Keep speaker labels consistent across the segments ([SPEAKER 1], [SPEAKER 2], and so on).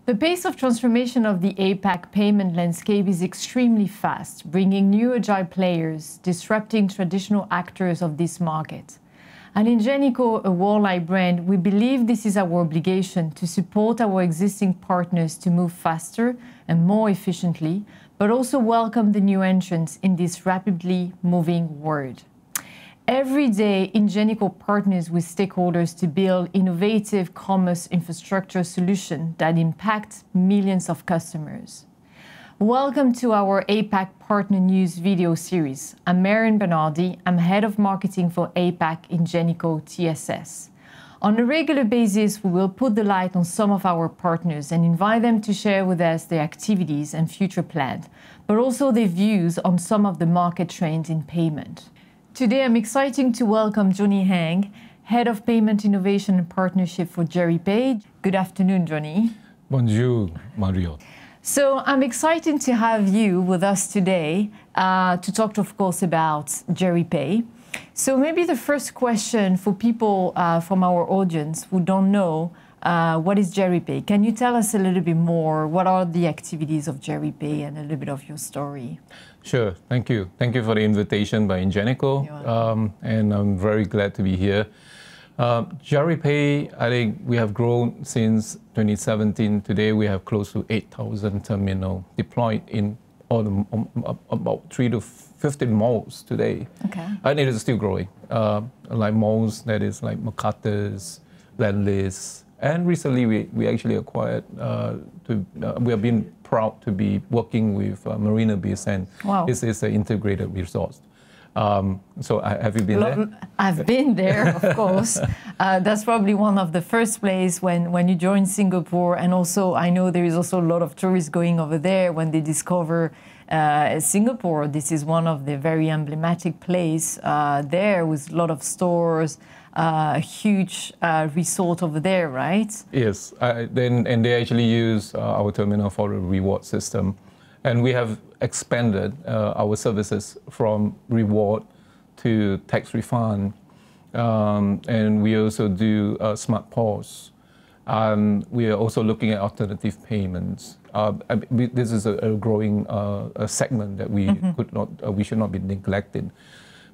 [SPEAKER 1] The pace of transformation of the APAC payment landscape is extremely fast, bringing new agile players, disrupting traditional actors of this market. At Ingenico, a worldwide brand, we believe this is our obligation to support our existing partners to move faster and more efficiently, but also welcome the new entrants in this rapidly moving world. Every day, Ingenico partners with stakeholders to build innovative commerce infrastructure solutions that impact millions of customers. Welcome to our APAC Partner News video series. I'm Marion Bernardi. I'm Head of Marketing for APAC Ingenico TSS. On a regular basis, we will put the light on some of our partners and invite them to share with us their activities and future plans, but also their views on some of the market trends in payment. Today, I'm excited to welcome Johnny Hang, Head of Payment Innovation and Partnership for Jeripay. Good afternoon, Johnny.
[SPEAKER 2] Bonjour, Mario.
[SPEAKER 1] So I'm excited to have you with us today to talk, of course, about Jeripay. So maybe the first question for people from our audience who don't know, what is Jeripay? Can you tell us a little bit more? What are the activities of Jeripay and a little bit of your story?
[SPEAKER 2] Sure, thank you. Thank you for the invitation by Ingenico, and I'm very glad to be here. Jeripay, I think we have grown since 2017. Today we have close to 8,000 terminals deployed in about 3 to 15 malls today. Okay. And it is still growing. Like malls, that is like Mercatus, Landless, and recently we actually acquired, we have been proud to be working with Marina Bay Sands. Wow. This is an integrated resort. So have you been there?
[SPEAKER 1] I've been there, of course. That's probably one of the first places when you join Singapore, and also I know there is also a lot of tourists going over there when they discover Singapore. This is one of the very emblematic places there with a lot of stores, a huge resort over there, right?
[SPEAKER 2] Yes, and they actually use our terminal for a reward system. And we have expanded our services from reward to tax refund. And we also do smart POS. We are also looking at alternative payments. This is a growing segment that we should not be neglected.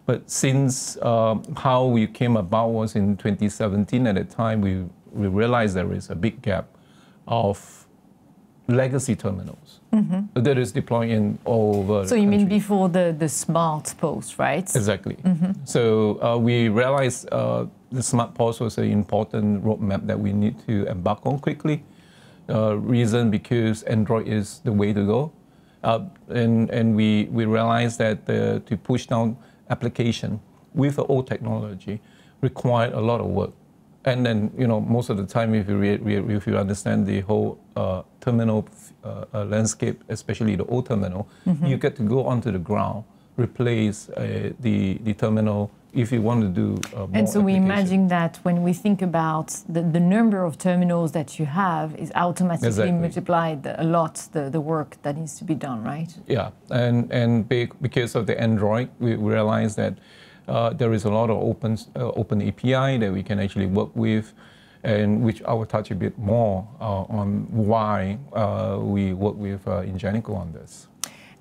[SPEAKER 2] But since how we came about was in 2017, at the time we realized there is a big gap of legacy terminals that is deploying all over.
[SPEAKER 1] So you mean before the smart POS, right?
[SPEAKER 2] Exactly. So we realized the smart POS was an important roadmap that we need to embark on quickly. Reason because Android is the way to go. And we realized that to push down application with the old technology required a lot of work. And then, most of the time, if you understand the whole terminal landscape, especially the old terminal, you get to go onto the ground, replace the terminal if you want to do more.
[SPEAKER 1] And so we imagine that when we think about the number of terminals that you have is automatically multiplied a lot, the work that needs to be done, right?
[SPEAKER 2] Yeah, and because of the Android, we realized that there is a lot of open API that we can actually work with, and which I will touch a bit more on why we work with Ingenico on this.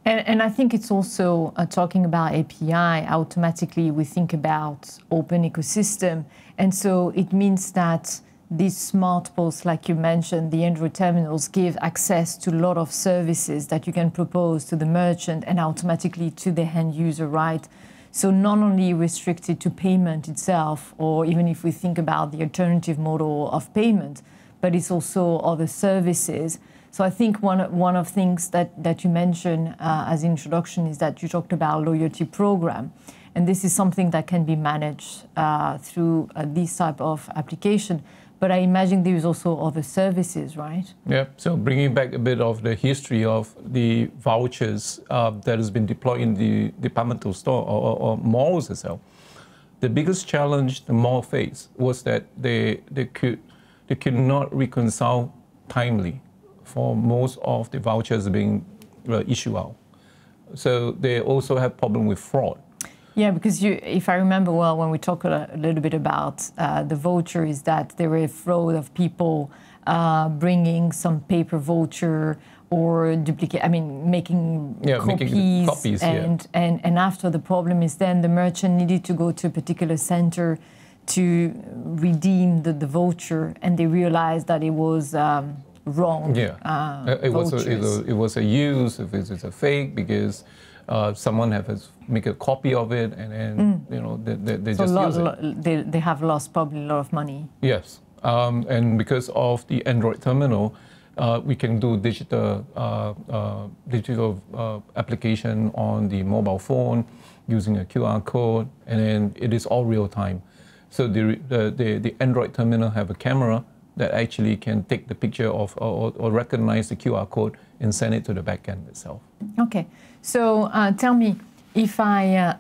[SPEAKER 1] And I think it's also talking about API, automatically we think about open ecosystem. And so it means that these smart POS, like you mentioned, the Android terminals give access to a lot of services that you can propose to the merchant and automatically to the end user, right? So not only restricted to payment itself, or even if we think about the alternative model of payment, but it's also other services. So I think one of things that you mentioned as introduction is that you talked about loyalty program. And this is something that can be managed through this type of application. But I imagine there is also other services, right?
[SPEAKER 2] Yeah, so bringing back a bit of the history of the vouchers that has been deployed in the departmental store or malls itself. The biggest challenge the mall faced was that they could not reconcile timely for most of the vouchers being issued out. So they also have problem with fraud.
[SPEAKER 1] Yeah, because if I remember well, when we talk a little bit about the voucher, is that there were a fraud of people bringing some paper voucher or duplicate, I mean, making copies, and after the problem is then the merchant needed to go to a particular center to redeem the voucher, and they realized that it was wrong.
[SPEAKER 2] Yeah, it was a use, if it's a fake, because someone has make a copy of it, and then they
[SPEAKER 1] so
[SPEAKER 2] just use it.
[SPEAKER 1] They have lost probably a lot of money.
[SPEAKER 2] Yes, and because of the Android terminal, we can do digital application on the mobile phone using a QR code, and then it is all real time. So the Android terminal have a camera that actually can take the picture of or recognize the QR code and send it to the backend itself.
[SPEAKER 1] Okay, so tell me, if I,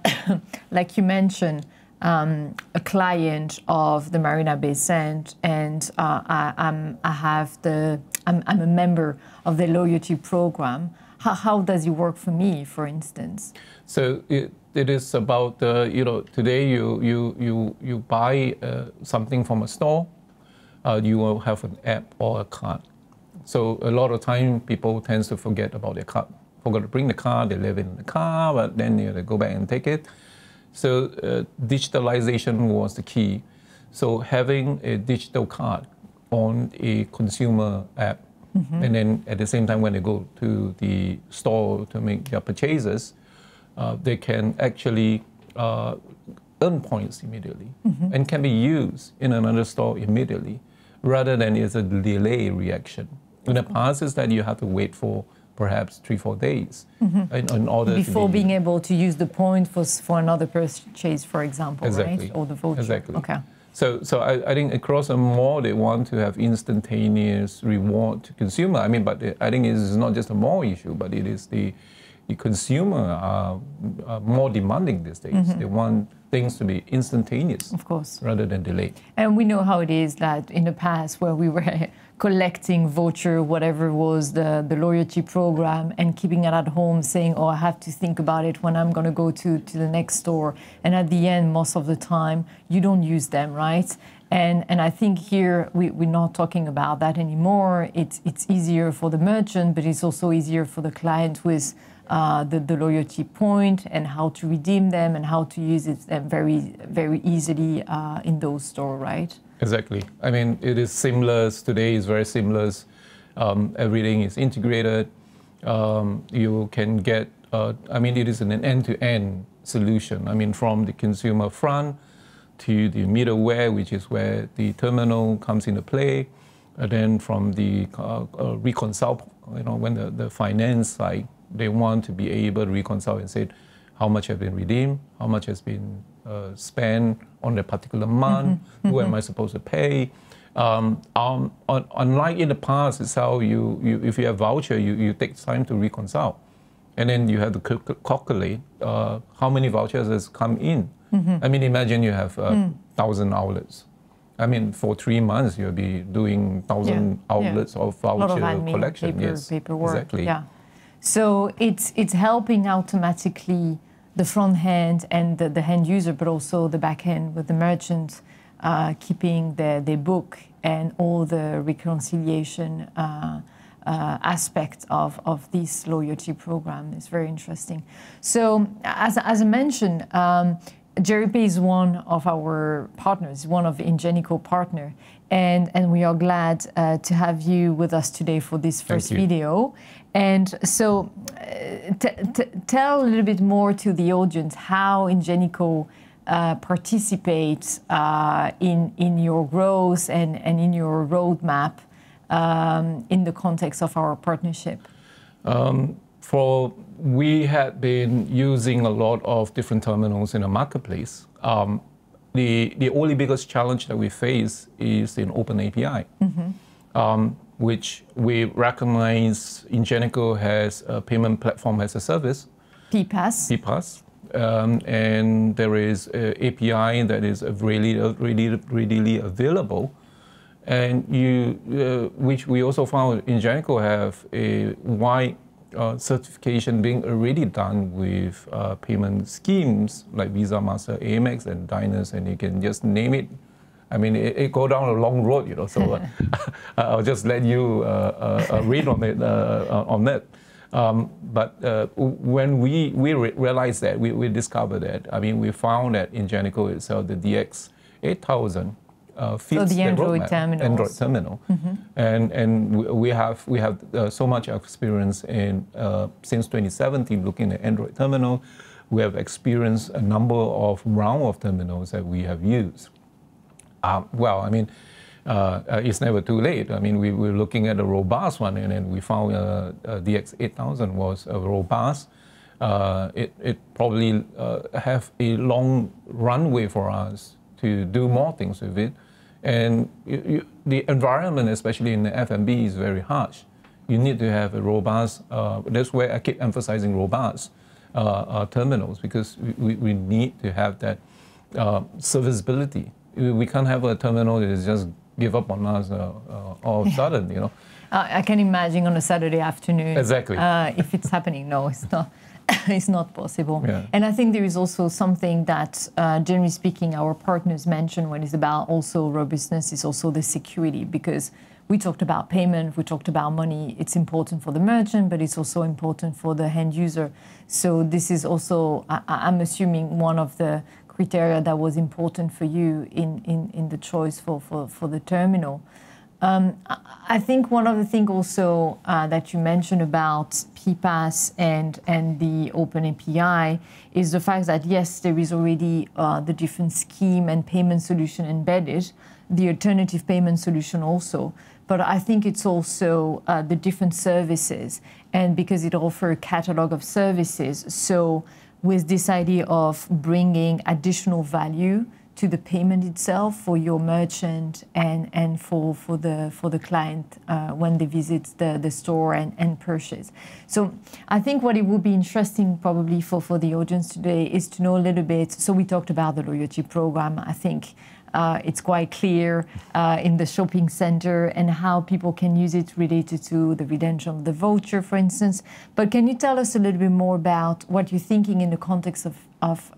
[SPEAKER 1] like you mentioned, a client of the Marina Bay Sands, and I'm a member of the loyalty program. How does it work for me, for instance?
[SPEAKER 2] So it is about today you buy something from a store, you will have an app or a card. So a lot of time people tend to forget about their card. Forgot to bring the card, they leave it in the car, but then they go back and take it. So digitalization was the key. So having a digital card on a consumer app, and then at the same time when they go to the store to make their purchases, they can actually earn points immediately and can be used in another store immediately, rather than it's a delay reaction. In the past is that you have to wait for perhaps 3-4 days in order
[SPEAKER 1] before being able to use the point for another purchase, for example,
[SPEAKER 2] exactly.
[SPEAKER 1] Right? Or the voucher.
[SPEAKER 2] Exactly.
[SPEAKER 1] Okay.
[SPEAKER 2] So I think across the mall they want to have instantaneous reward to consumer. I mean, but I think it is not just a mall issue, but it is the consumer are more demanding these days. They want things to be instantaneous,
[SPEAKER 1] of course,
[SPEAKER 2] rather than delayed.
[SPEAKER 1] And we know how it is that in the past where we were collecting voucher, whatever was the loyalty program, and keeping it at home saying, oh, I have to think about it when I'm going to go to the next store. And at the end, most of the time, you don't use them, right? And I think here we're not talking about that anymore. It's easier for the merchant, but it's also easier for the client with the loyalty point and how to redeem them and how to use it very, very easily in those stores, right?
[SPEAKER 2] Exactly. I mean, it is seamless. Today is very seamless. Everything is integrated. You can get, I mean, it is an end-to-end solution. I mean, from the consumer front to the middleware, which is where the terminal comes into play. And then from the reconcile, when the finance side, they want to be able to reconcile and say how much has been redeemed, how much has been spent on a particular month, who am I supposed to pay? Unlike in the past, it's how if you have voucher, you take time to reconcile. And then you have to calculate how many vouchers has come in. I mean, imagine you have 1,000 outlets. I mean, for 3 months, you'll be doing 1,000 outlets of voucher collection.
[SPEAKER 1] Paperwork.
[SPEAKER 2] Exactly.
[SPEAKER 1] Yeah. So it's helping automatically the front end and the end user, but also the back end with the merchant keeping their book and all the reconciliation aspect of this loyalty program. Is very interesting. So as I mentioned, Jeripay is one of our partners, one of Ingenico partner, and we are glad to have you with us today for this first video. And so tell a little bit more to the audience how Ingenico participates in your growth and in your roadmap in the context of our partnership. We had been using a lot of different terminals in the marketplace. The only biggest challenge that we face is in open API, which we recognize Ingenico has a payment platform as a service. PPaaS. And there is an API that is readily available. And which we also found Ingenico have a wide
[SPEAKER 2] certification being already done with payment schemes like Visa, Master, Amex, and Diners, and you can just name it. I mean, it go down a long road, you know. So I'll just let you read on it on that. But when we realized that, we discovered that. I mean, we found that Ingenico itself, the DX 8000. Fits
[SPEAKER 1] so the Android
[SPEAKER 2] terminal, and we have so much experience in since 2017 looking at Android terminal. We have experienced a number of round of terminals that we have used. Well, I mean, it's never too late. I mean, we were looking at a robust one, and then we found DX 8000 was robust. It probably have a long runway for us to do more things with it. And the environment, especially in the F&B, is very harsh. You need to have a robust, that's where I keep emphasizing robust terminals, because we need to have that serviceability. We can't have a terminal that is just give up on us all of a sudden, you know.
[SPEAKER 1] I can imagine on a Saturday afternoon.
[SPEAKER 2] Exactly.
[SPEAKER 1] If it's happening, no, it's not. It's not possible.
[SPEAKER 2] Yeah.
[SPEAKER 1] And I think there is also something that, generally speaking, our partners mention when it's about also robustness is also the security, because we talked about payment, we talked about money. It's important for the merchant, but it's also important for the end user. So this is also, I'm assuming, one of the criteria that was important for you in the choice for the terminal. I think one of the things also that you mentioned about PPaaS and the Open API is the fact that, yes, there is already the different scheme and payment solution embedded, the alternative payment solution also. But I think it's also the different services, and because it offers a catalog of services. So with this idea of bringing additional value to the payment itself for your merchant and for the client when they visit the store and purchase. So I think what it would be interesting probably for the audience today is to know a little bit. So we talked about the loyalty program. I think it's quite clear in the shopping center and how people can use it related to the redemption of the voucher, for instance. But can you tell us a little bit more about what you're thinking in the context of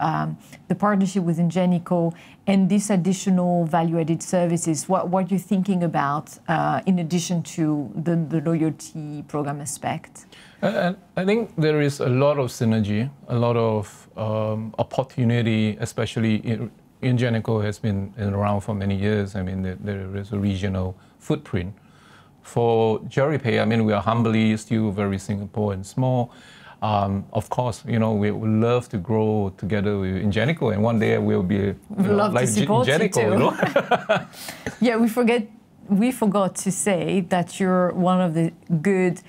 [SPEAKER 1] the partnership with Ingenico and this additional value-added services? What you're thinking about in addition to the loyalty program aspect?
[SPEAKER 2] I think there is a lot of synergy, a lot of opportunity, especially Ingenico has been around for many years. I mean, there is a regional footprint. For Jeripay, I mean, we are humbly still very Singapore and small. Of course, you know, we would love to grow together with Ingenico, and one day we'll be like Ingenico, you know?
[SPEAKER 1] Yeah, we forgot to say that you're one of the good,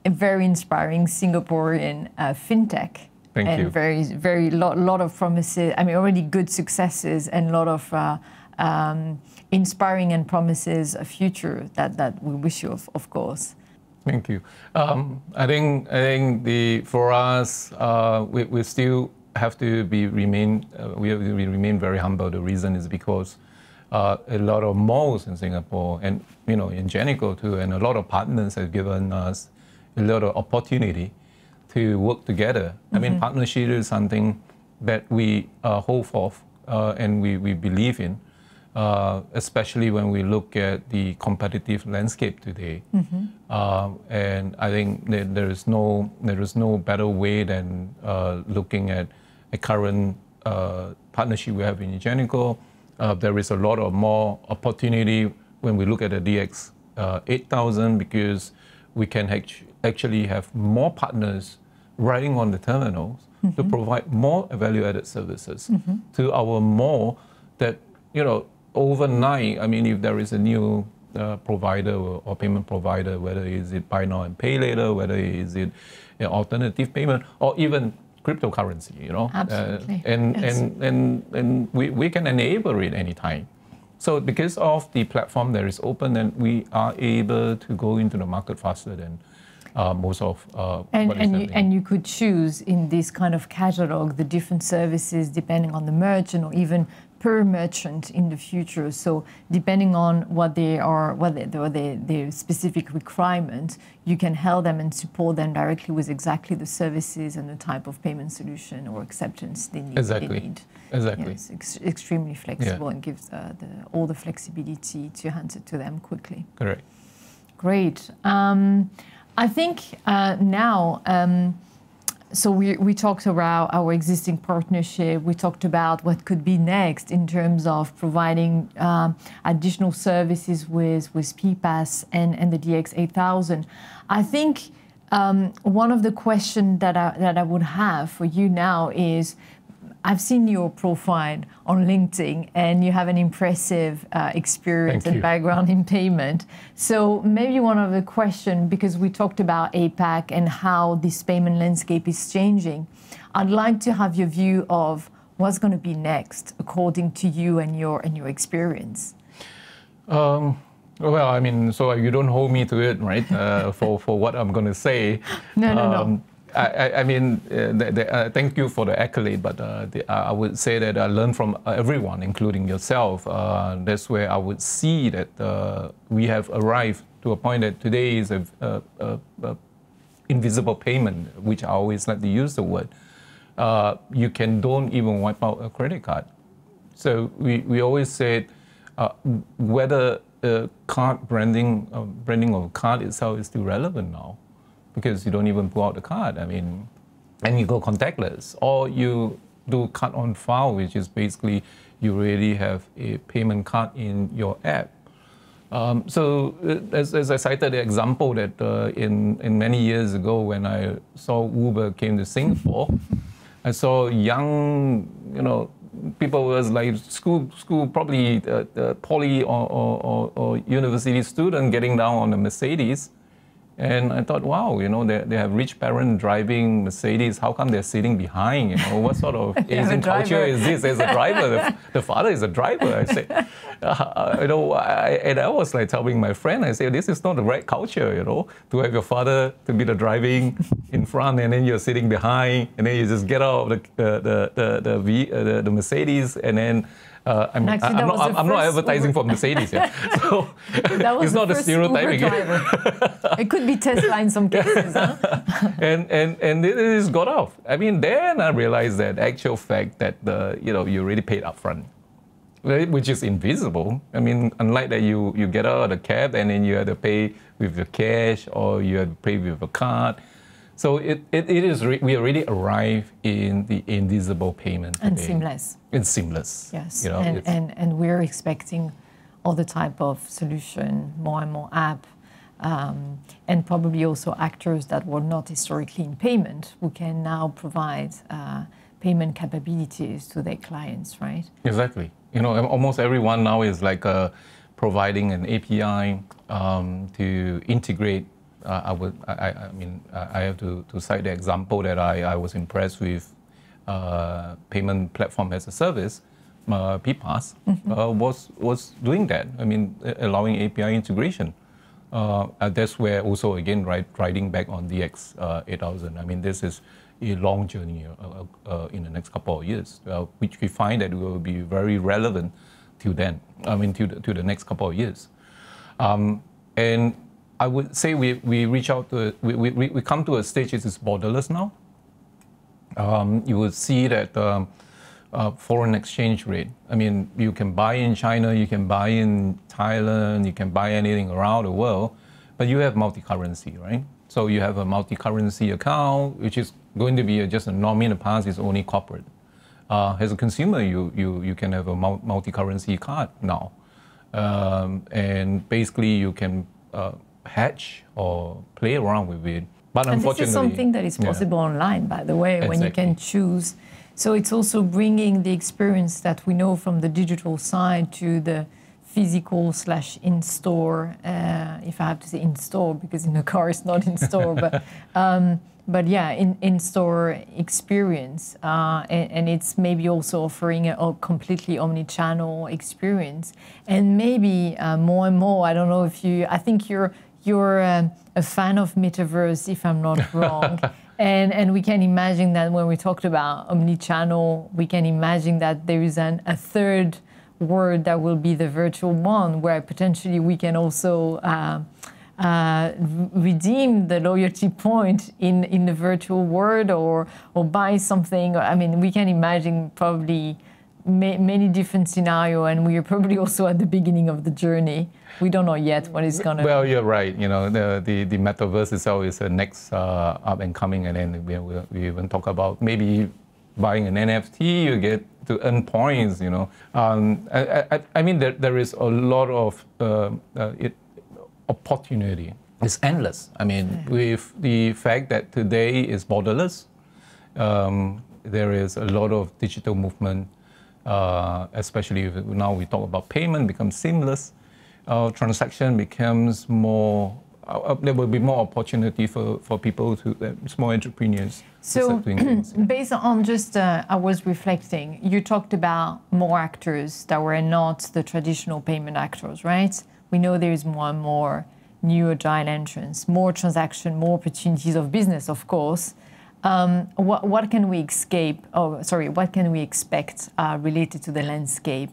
[SPEAKER 1] very inspiring Singaporean fintech.
[SPEAKER 2] Thank you.
[SPEAKER 1] And very lot of promises. I mean, already good successes and a lot of inspiring and promises a future that we wish you, of course.
[SPEAKER 2] Thank you. I think for us, we still have to remain very humble. The reason is because a lot of malls in Singapore and, you know, Ingenico too, and a lot of partners have given us a lot of opportunity to work together. I mean, partnership is something that we hold forth and we believe in, especially when we look at the competitive landscape today. And I think that there is no better way than looking at a current partnership we have in Ingenico. There is a lot of more opportunity when we look at the DX 8000, because we can actually have more partners riding on the terminals to provide more value-added services to our mall that, you know, overnight, I mean, if there is a new provider or payment provider, whether is it buy now and pay later, whether is it alternative payment, or even cryptocurrency, you know.
[SPEAKER 1] Absolutely.
[SPEAKER 2] And we can enable it anytime. So because of the platform that is open, then we are able to go into the market faster than most of
[SPEAKER 1] and you could choose in this kind of catalog the different services depending on the merchant, or even per merchant in the future. So depending on what they are, their specific requirement, you can help them and support them directly with exactly the services and the type of payment solution or acceptance they need.
[SPEAKER 2] Exactly. Exactly.
[SPEAKER 1] Yes, extremely flexible and gives all the flexibility to answer to them quickly.
[SPEAKER 2] Correct.
[SPEAKER 1] Great. I think now, so we talked about our existing partnership. We talked about what could be next in terms of providing additional services with PPaaS and the DX8000. I think one of the questions that I would have for you now is, I've seen your profile on LinkedIn, and you have an impressive experience and background in payment. So maybe one of the questions, because we talked about APAC and how this payment landscape is changing, I'd like to have your view of what's going to be next, according to you and your experience.
[SPEAKER 2] Well, I mean, so you don't hold me to it, right? For what I'm going to say.
[SPEAKER 1] No.
[SPEAKER 2] I mean, thank you for the accolade, but I would say that I learned from everyone, including yourself. That's where I would see that we have arrived to a point that today is a invisible payment, which I always like to use the word. You don't even wipe out a credit card. So we always said whether card branding of a card itself is still relevant now, because you don't even pull out the card. I mean, and you go contactless, or you do card on file, which is basically you already have a payment card in your app. So as I cited the example that in many years ago when I saw Uber came to Singapore, I saw young, people was like school probably poly or university student getting down on the Mercedes. And I thought, wow, they have rich parents driving Mercedes. How come they're sitting behind? What sort of Asian culture is this? As a driver, the father is a driver. I say, and I was like telling my friend, I say, this is not the right culture, to have your father to be the driving in front, and then you're sitting behind, and then you just get out of the Mercedes, and then. I'm not advertising for Mercedes, yeah. So it's not a stereotyping.
[SPEAKER 1] It could be Tesla in some cases, huh?
[SPEAKER 2] and it just got off. I mean, then I realized that actual fact that you already paid upfront, which is invisible. I mean, unlike that you get out of the cab and then you have to pay with your cash or you have to pay with a card. So we already arrived in the invisible payment today.
[SPEAKER 1] And seamless.
[SPEAKER 2] It's seamless.
[SPEAKER 1] Yes, and we're expecting other type of solution, more and more app, and probably also actors that were not historically in payment, who can now provide payment capabilities to their clients, right?
[SPEAKER 2] Exactly. Almost everyone now is like providing an API to integrate. I have to cite the example that I was impressed with. Payment platform as a service, PPaaS, was doing that. I mean, allowing API integration. That's where also again, riding back on DX8000. I mean, this is a long journey in the next couple of years, which we find that will be very relevant to then. I mean, to the next couple of years, and I would say we reach out to we come to a stage that is borderless now. You will see that foreign exchange rate. I mean, you can buy in China, you can buy in Thailand, you can buy anything around the world, but you have multi-currency, right? So you have a multi-currency account, which is going to be just a norm. In the past, it's only corporate. As a consumer, you can have a multi-currency card now, and basically you can hatch or play around with it. But
[SPEAKER 1] and this is something that is possible online, by the way, when you can choose. So it's also bringing the experience that we know from the digital side to the physical / in-store, if I have to say in-store, because in the car it's not in-store, but yeah, in-store experience. And it's maybe also offering a completely omni-channel experience. And maybe more and more, I don't know if I think you're a fan of Metaverse, if I'm not wrong. And we can imagine that when we talked about omni-channel, we can imagine that there is a third word that will be the virtual one, where potentially we can also redeem the loyalty point in the virtual world, or buy something. I mean, we can imagine probably many different scenarios, and we are probably also at the beginning of the journey. We don't know yet what is going to...
[SPEAKER 2] Well, you're right. You know, the Metaverse itself is the next up and coming, and then we even talk about maybe buying an NFT, you get to earn points, you know. I mean, there is a lot of opportunity. It's endless. I mean, with the fact that today is borderless, there is a lot of digital movement, especially if now we talk about payment becomes seamless, transaction becomes more, there will be more opportunity for people to, small entrepreneurs.
[SPEAKER 1] So based on just, I was reflecting, you talked about more actors that were not the traditional payment actors, right? We know there is more and more new agile entrants, more transaction, more opportunities of business, of course. What can we what can we expect related to the landscape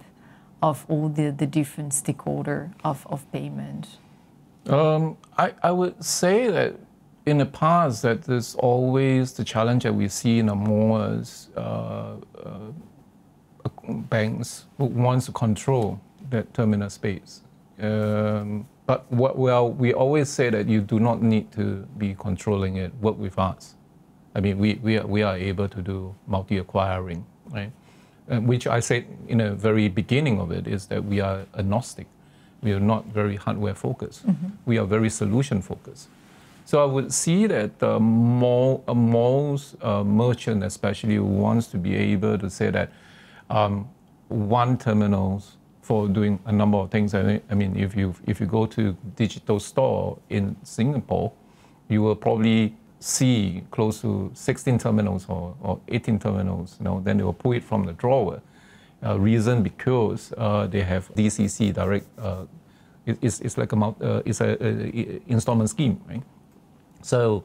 [SPEAKER 1] of all the different stakeholders of payment?
[SPEAKER 2] I would say that in the past that there's always the challenge that we see in the malls, banks who wants to control that terminal space. But we always say that you do not need to be controlling it, work with us. I mean, we are able to do multi-acquiring, right? Which I said in the very beginning of it is that we are agnostic. We are not very hardware focused. Mm-hmm. We are very solution focused. So I would see that most merchant especially wants to be able to say that one terminals for doing a number of things. I mean, if you go to digital store in Singapore, you will probably see close to 16 terminals or 18 terminals. You know, then they will pull it from the drawer. Reason because they have DCC direct. It's like it's a installment scheme, right? So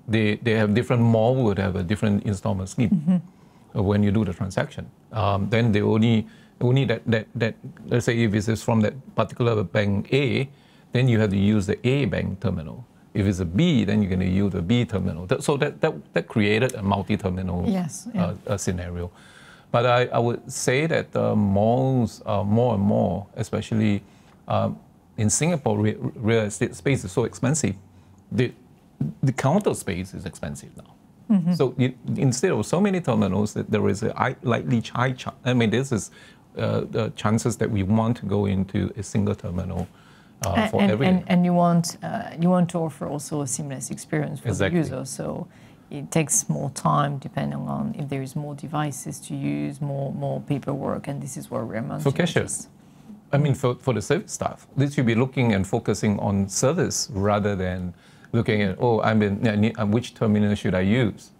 [SPEAKER 2] they have different mall would have a different installment scheme. Mm-hmm. When you do the transaction. Then they only that let's say if it's from that particular bank A, then you have to use the A bank terminal. If it's a B, then you're going to use the B terminal. So that created a multi-terminal scenario. But I would say that malls more and more, especially in Singapore, real estate space is so expensive. The counter space is expensive now. Mm-hmm. So instead of so many terminals, there is a likely high chance. I mean, this is the chances that we want to go into a single terminal for everything.
[SPEAKER 1] And you want to offer also a seamless experience for the user. So it takes more time depending on if there is more devices to use, more paperwork, and this is where we're managing.
[SPEAKER 2] For cashiers, I mean, for the service staff, they should be looking and focusing on service rather than looking at, which terminal should I use?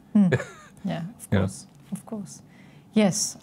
[SPEAKER 1] Yeah, of course, of course. Yes.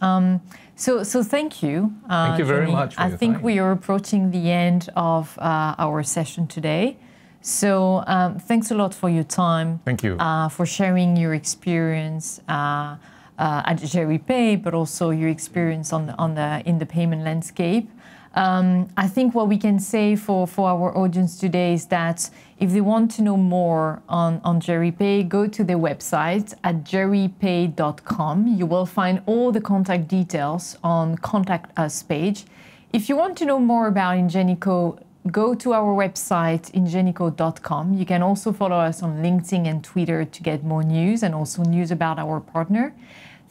[SPEAKER 1] So thank you.
[SPEAKER 2] Thank you very much.
[SPEAKER 1] I think we are approaching the end of our session today. So thanks a lot for your time.
[SPEAKER 2] Thank you.
[SPEAKER 1] For sharing your experience at Jeripay, but also your experience in the payment landscape. I think what we can say for our audience today is that if they want to know more on Jeripay, go to their website at jeripay.com. You will find all the contact details on Contact Us page. If you want to know more about Ingenico, go to our website, ingenico.com. You can also follow us on LinkedIn and Twitter to get more news and also news about our partner.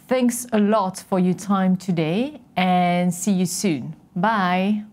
[SPEAKER 1] Thanks a lot for your time today and see you soon. Bye.